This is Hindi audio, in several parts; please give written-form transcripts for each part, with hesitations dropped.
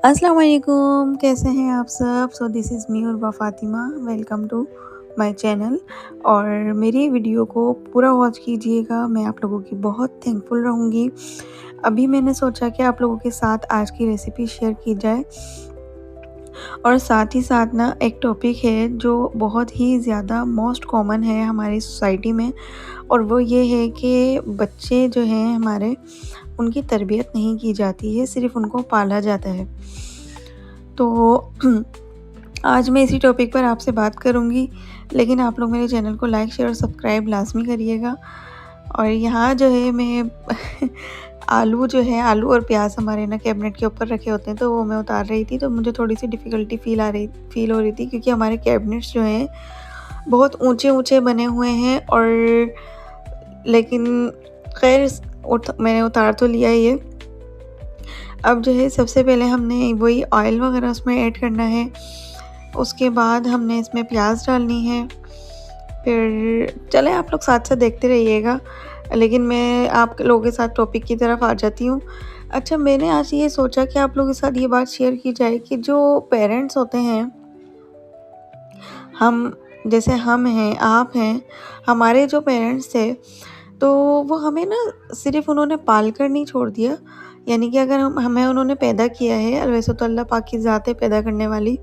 अस्सलाम वालेकुम, कैसे हैं आप सब? This is me Urwa Fatima, welcome to my channel. और मेरी वीडियो को पूरा वॉच कीजिएगा, मैं आप लोगों की बहुत थैंकफुल रहूँगी। अभी मैंने सोचा कि आप लोगों के साथ आज की रेसिपी शेयर की जाए और साथ ही साथ ना एक टॉपिक है जो बहुत ही ज़्यादा मोस्ट कॉमन है हमारी सोसाइटी में, और वो ये है कि बच्चे जो हैं हमारे, उनकी तरबियत नहीं की जाती है, सिर्फ़ उनको पाला जाता है। तो आज मैं इसी टॉपिक पर आपसे बात करूँगी, लेकिन आप लोग मेरे चैनल को लाइक, शेयर और सब्सक्राइब लाज़मी करिएगा। और यहाँ जो है मैं आलू जो है, आलू और प्याज़ हमारे ना कैबिनेट के ऊपर रखे होते हैं, तो वो मैं उतार रही थी, तो मुझे थोड़ी-सी डिफ़िकल्टी फ़ील हो रही थी, क्योंकि हमारे कैबिनेट्स जो हैं बहुत ऊँचे-ऊँचे बने हुए हैं। और लेकिन ख़ैर मैंने उतार तो लिया ये। अब जो है सबसे पहले हमने वही ऑयल वगैरह उसमें ऐड करना है। उसके बाद हमने इसमें प्याज डालनी है। फिर चलें आप लोग साथ-साथ देखते रहिएगा, लेकिन मैं आप लोगों के साथ टॉपिक की तरफ आ जाती हूँ। अच्छा, मैंने आज ये सोचा कि आप लोगों के साथ ये बात शेयर की जाए कि जो पेरेंट्स होते हैं, हम जैसे हम हैं, आप हैं, हमारे जो पेरेंट्स थे, तो वो हमें ना सिर्फ़ उन्होंने पाल कर नहीं छोड़ दिया। यानी कि अगर हमें उन्होंने पैदा किया है, वैसे तो अल्लाह पाक की ज़ात है पैदा करने वाली,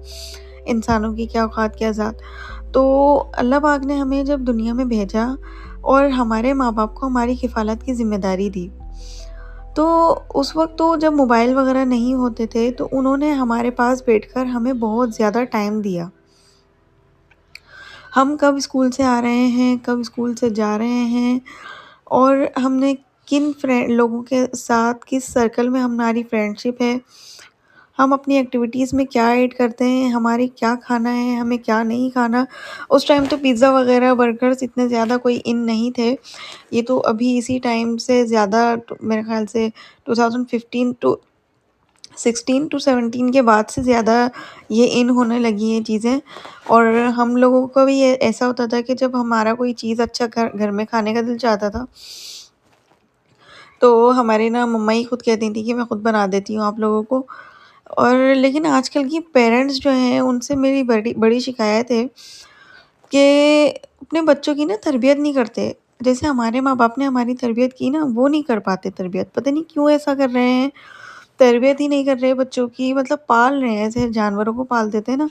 इंसानों की क्या औकात क्या ज़ात। तो अल्लाह पाक ने हमें जब दुनिया में भेजा और हमारे माँ-बाप को हमारी किफ़ालत की ज़िम्मेदारी दी, तो उस वक़्त तो जब मोबाइल वग़ैरह नहीं होते थे, तो उन्होंने हमारे पास बैठकर हमें बहुत ज़्यादा टाइम दिया। हम कब स्कूल से आ रहे हैं, कब स्कूल से जा रहे हैं, और हमने किन लोगों के साथ, किस सर्कल में हमारी फ्रेंडशिप है, हम अपनी एक्टिविटीज़ में क्या ऐड करते हैं, हमारे क्या खाना है, हमें क्या नहीं खाना। उस टाइम तो पिज़्ज़ा वग़ैरह, बर्गर्स इतने ज़्यादा कोई इन नहीं थे। ये तो अभी इसी टाइम से ज़्यादा, मेरे ख़्याल से 2015 टू 16 टू 17 के बाद से ज़्यादा ये इन होने लगी हैं चीज़ें। और हम लोगों को भी ये ऐसा होता था कि जब हमारा कोई चीज़ अच्छा घर घर में खाने का दिल चाहता था, तो हमारी ना मम्मा ही खुद कहती थी कि मैं खुद बना देती हूँ आप लोगों को। और लेकिन आजकल की पेरेंट्स जो हैं, उनसे मेरी बड़ी बड़ी शिकायत है कि अपने बच्चों की ना तरबियत नहीं करते। जैसे हमारे माँ-बाप ने हमारी तरबियत की ना, वो नहीं कर पाते तरबियत। पता नहीं क्यों ऐसा कर रहे हैं, तरबियत ही नहीं कर रहे बच्चों की, मतलब पाल रहे हैं, जैसे जानवरों को पाल देते हैं ना,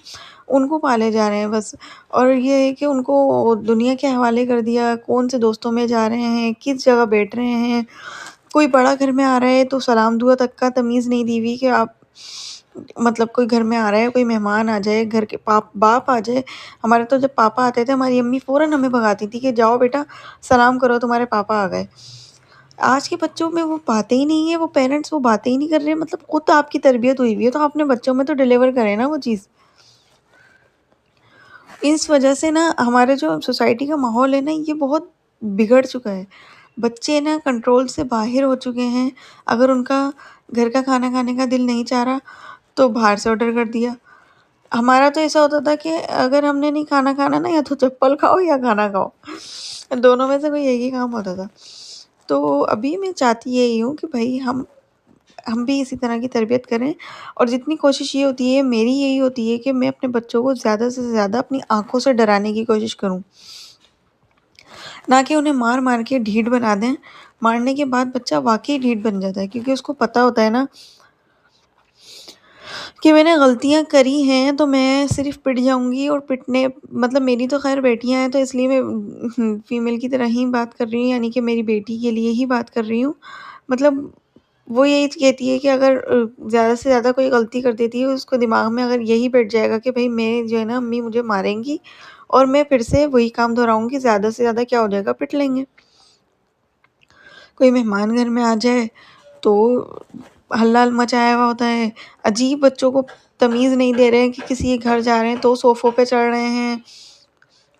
उनको पाले जा रहे हैं बस। और ये है कि उनको दुनिया के हवाले कर दिया, कौन से दोस्तों में जा रहे हैं, किस जगह बैठ रहे हैं। कोई बड़ा घर में आ रहा है तो सलाम दुआ तक का तमीज़ नहीं दी हुई कि आप, मतलब कोई घर में आ रहा है, कोई मेहमान आ जाए, घर के बाप आ जाए। हमारे तो जब पापा आते थे, हमारी अम्मी फ़ौरन हमें भगाती थी कि जाओ बेटा सलाम करो, तुम्हारे पापा आ गए। आज के बच्चों में वो बातें ही नहीं है, वो पेरेंट्स वो बातें ही नहीं कर रहे हैं। मतलब खुद आपकी तरबियत हुई हुई है, तो आप अपने बच्चों में तो डिलीवर करें ना वो चीज़। इस वजह से ना हमारे जो सोसाइटी का माहौल है ना, ये बहुत बिगड़ चुका है। बच्चे ना कंट्रोल से बाहर हो चुके हैं। अगर उनका घर का खाना खाने का दिल नहीं चाह रहा, तो बाहर से ऑर्डर कर दिया। हमारा तो ऐसा होता था कि अगर हमने नहीं खाना खाना ना, या तो चप्पल खाओ या खाना खाओ। दोनों में से कोई एक ही काम होता था। तो अभी मैं चाहती यही हूँ कि भई हम भी इसी तरह की तरबियत करें। और जितनी कोशिश ये होती है, मेरी यही होती है कि मैं अपने बच्चों को ज़्यादा से ज़्यादा अपनी आँखों से डराने की कोशिश करूँ। ना कि उन्हें मार-मार के ढीठ बना दें। मारने के बाद बच्चा वाक़ई ढीठ बन जाता है, क्योंकि उसको पता होता है ना कि मैंने गलतियाँ करी हैं, तो मैं सिर्फ़ पिट जाऊँगी। और पिटने, मतलब मेरी तो ख़ैर बेटियाँ हैं, तो इसलिए मैं फ़ीमेल की तरह ही बात कर रही हूँ, यानी कि मेरी बेटी के लिए ही बात कर रही हूँ। मतलब वो यही कहती है कि अगर ज़्यादा से ज़्यादा कोई गलती कर देती है, उसको दिमाग में अगर यही बैठ जाएगा कि भई मैं जो है ना, अम्मी मुझे मारेंगी और मैं फिर से वही काम दोहराऊँगी, ज़्यादा से ज़्यादा क्या हो जाएगा, पिट लेंगे। कोई मेहमान घर में आ जाए तो हल्ला मचाया हुआ होता है। अजीब, बच्चों को तमीज़ नहीं दे रहे हैं कि किसी के घर जा रहे हैं तो सोफ़ों पे चढ़ रहे हैं।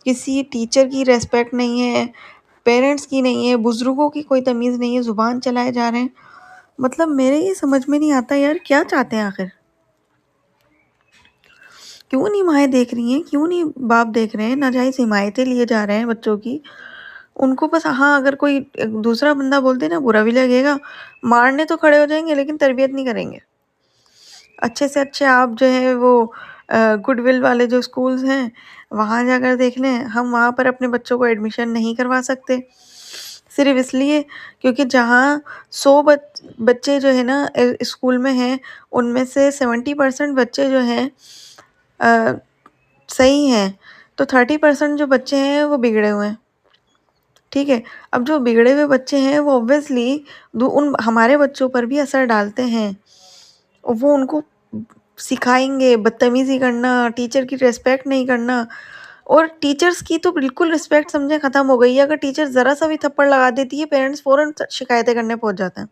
किसी टीचर की रिस्पेक्ट नहीं है, पेरेंट्स की नहीं है, बुज़ुर्गों की कोई तमीज़ नहीं है, ज़ुबान चलाए जा रहे हैं। मतलब मेरे ये समझ में नहीं आता यार, क्या चाहते हैं आखिर? क्यों नहीं माएँ देख रही हैं, क्यों नहीं बाप देख रहे हैं? नाजायज़ हिमायतें लिए जा रहे हैं बच्चों की। उनको बस, हाँ, अगर कोई दूसरा बंदा बोल दे ना, बुरा भी लगेगा, मारने तो खड़े हो जाएँगे लेकिन तरबियत नहीं करेंगे। अच्छे से अच्छे आप जो है वो गुडविल वाले जो स्कूल्स हैं, वहाँ जाकर देख लें, हम वहाँ पर अपने बच्चों को एडमिशन नहीं करवा सकते। सिर्फ़ इसलिए क्योंकि जहाँ 100 बच्चे जो है ना स्कूल में हैं, उनमें से 70% बच्चे जो हैं अ, सही हैं, तो 30% जो बच्चे हैं वो बिगड़े हुए हैं, ठीक है? अब जो बिगड़े हुए बच्चे हैं वो ऑब्वियसली उन हमारे बच्चों पर भी असर डालते हैं। और वो उनको सिखाएँगे बदतमीज़ी करना, टीचर की रिस्पेक्ट नहीं करना और टीचर्स की तो बिल्कुल रिस्पेक्ट समझें ख़त्म हो गई है। अगर टीचर ज़रा-सा भी थप्पड़ लगा देती है, पेरेंट्स फ़ौरन शिकायतें करने पहुँच जाते हैं।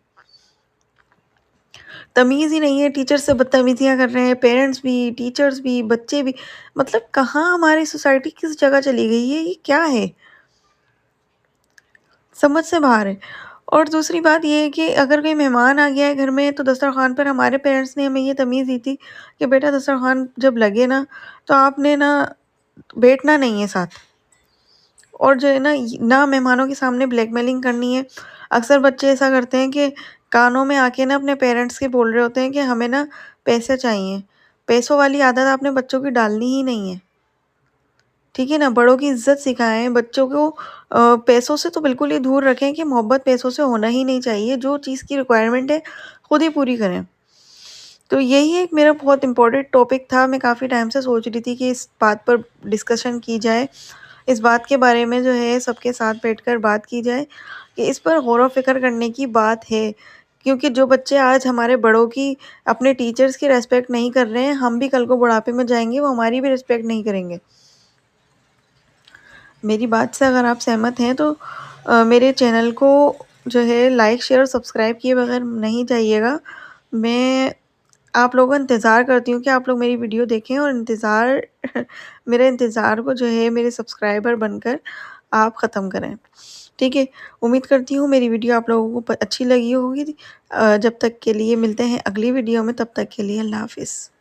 तमीज़ ही नहीं है, टीचर से बदतमीज़ियाँ कर रहे हैं, पेरेंट्स भी, टीचर्स भी, बच्चे भी। मतलब कहाँ हमारी सोसाइटी किस जगह चली गई है, ये क्या है? समझ से बाहर है। और दूसरी बात ये है कि अगर कोई मेहमान आ गया है घर में तो दस्तरख़्वान पर हमारे पेरेंट्स ने हमें ये तमीज़ दी थी कि बेटा दस्तरख़्वान जब लगे ना तो आपने ना बैठना नहीं है साथ और जो है ना मेहमानों के सामने ब्लैकमेलिंग करनी है। अक्सर बच्चे ऐसा करते हैं कि कानों में आके ना अपने पेरेंट्स के बोल रहे होते हैं कि हमें ना पैसे चाहिए। पैसों वाली आदत आपने बच्चों की डालनी ही नहीं है। ठीक है ना? बड़ों की इज़्ज़त सिखाएँ, बच्चों को पैसों से तो बिल्कुल ही दूर रखें कि मोहब्बत पैसों से होना ही नहीं चाहिए, जो चीज़ की रिक्वायरमेंट है, खुद ही पूरी करें। तो यही एक मेरा बहुत इम्पोर्टेंट टॉपिक था, मैं काफ़ी टाइम से सोच रही थी कि इस बात पर डिस्कशन की जाए, इस बात के बारे में जो है सबके साथ बैठकर बात की जाए कि इस पर गौर-व-फ़िक्र करने की बात है। क्योंकि जो बच्चे आज हमारे बड़ों की, अपने टीचर्स की रिस्पेक्ट नहीं कर रहे हैं, हम भी कल को बुढ़ापे में जाएँगे, वो हमारी भी रिस्पेक्ट नहीं करेंगे। मेरी बात से अगर आप सहमत हैं तो मेरे चैनल को जो है लाइक, शेयर और सब्सक्राइब किए बगैर नहीं जाइएगा। मैं आप लोगों का इंतज़ार करती हूँ कि आप लोग मेरी वीडियो देखें और इंतज़ार मेरे इंतज़ार को जो है मेरे सब्सक्राइबर बनकर आप ख़त्म करें। ठीक है? उम्मीद करती हूँ मेरी वीडियो आप लोगों को अच्छी लगी होगी। जब तक के लिए मिलते हैं अगली वीडियो में, तब तक के लिए अल्लाह हाफ़िज़।